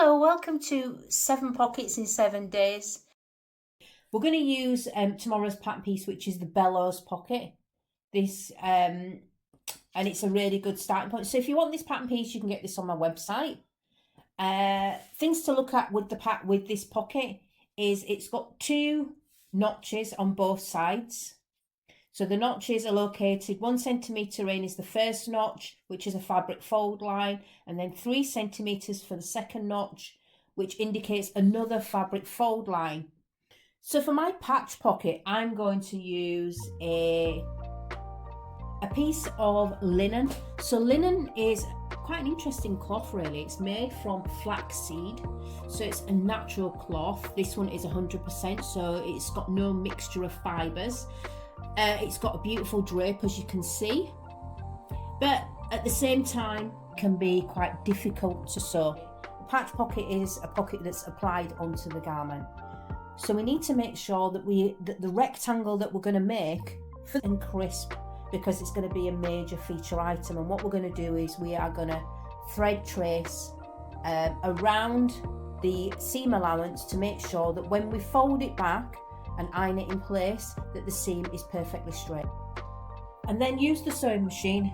Hello, welcome to 7 Pockets in 7 Days. We're going to use tomorrow's pattern piece, which is the bellows pocket. And it's a really good starting point. So if you want this pattern piece, you can get this on my website. Things to look at with this pocket is it's got 2 notches on both sides. So the notches are located 1 centimetre in is the first notch, which is a fabric fold line, and then 3 centimetres for the second notch, which indicates another fabric fold line. So for my patch pocket, I'm going to use a piece of linen. So linen is quite an interesting cloth, really. It's made from flaxseed, so it's a natural cloth. This one is 100%, so it's got no mixture of fibres. It's got a beautiful drape, as you can see, but at the same time can be quite difficult to sew. A patch pocket is a pocket that's applied onto the garment, so we need to make sure that the rectangle that we're going to make fit and crisp, because it's going to be a major feature item. And what we're going to do is we are going to thread trace around the seam allowance to make sure that when we fold it back and iron it in place, that the seam is perfectly straight. And then use the sewing machine.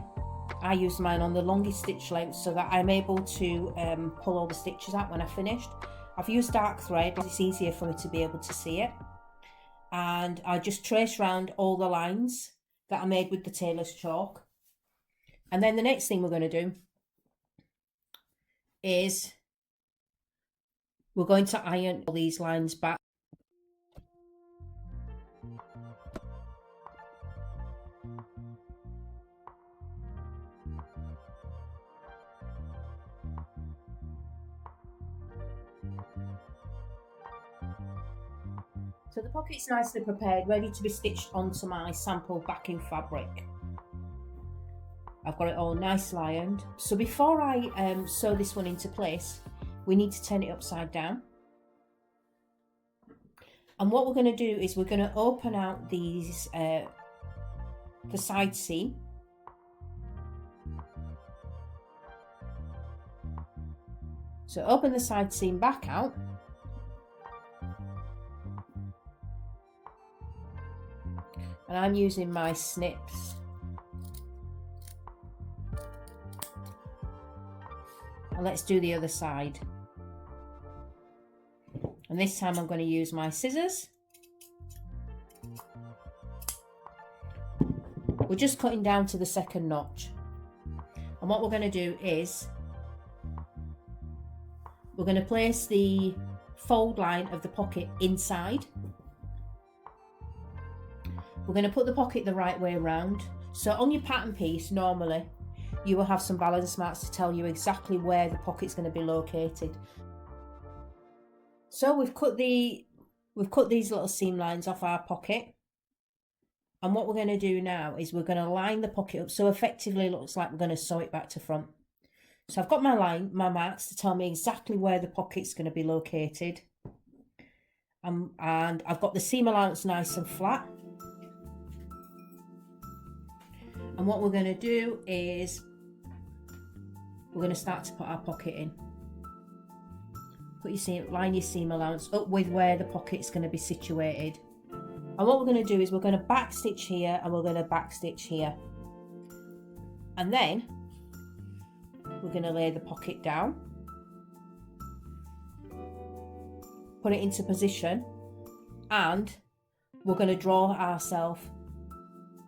I use mine on the longest stitch length so that I'm able to pull all the stitches out when I finished. I've used dark thread because it's easier for me to be able to see it. And I just trace around all the lines that I made with the tailor's chalk. And then the next thing we're going to do is we're going to iron all these lines back. So the pocket's nicely prepared, ready to be stitched onto my sample backing fabric. I've got it all nicely ironed. So before I sew this one into place, we need to turn it upside down. And what we're going to do is we're going to open out these, the side seam. So open the side seam back out. And I'm using my snips. And let's do the other side. And this time I'm going to use my scissors. We're just cutting down to the second notch. And what we're going to do is we're going to place the fold line of the pocket inside. We're going to put the pocket the right way around. So on your pattern piece, normally you will have some balance marks to tell you exactly where the pocket's going to be located. So we've cut these little seam lines off our pocket. And what we're going to do now is we're going to line the pocket up so effectively it looks like we're going to sew it back to front. So I've got my marks to tell me exactly where the pocket's going to be located. And I've got the seam allowance nice and flat. And what we're going to do is we're going to start to put our pocket in. Line your seam allowance up with where the pocket's going to be situated. And what we're going to do is we're going to back stitch here and we're going to back stitch here. And then we're going to lay the pocket down, put it into position, and we're going to draw ourselves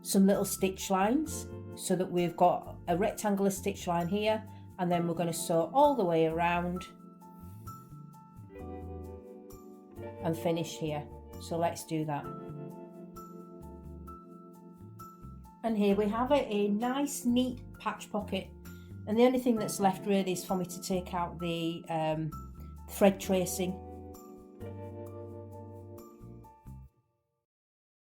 some little stitch lines so that we've got a rectangular stitch line here, and then we're going to sew all the way around and finish here. So let's do that. And here we have it, a nice neat patch pocket, and the only thing that's left really is for me to take out the thread tracing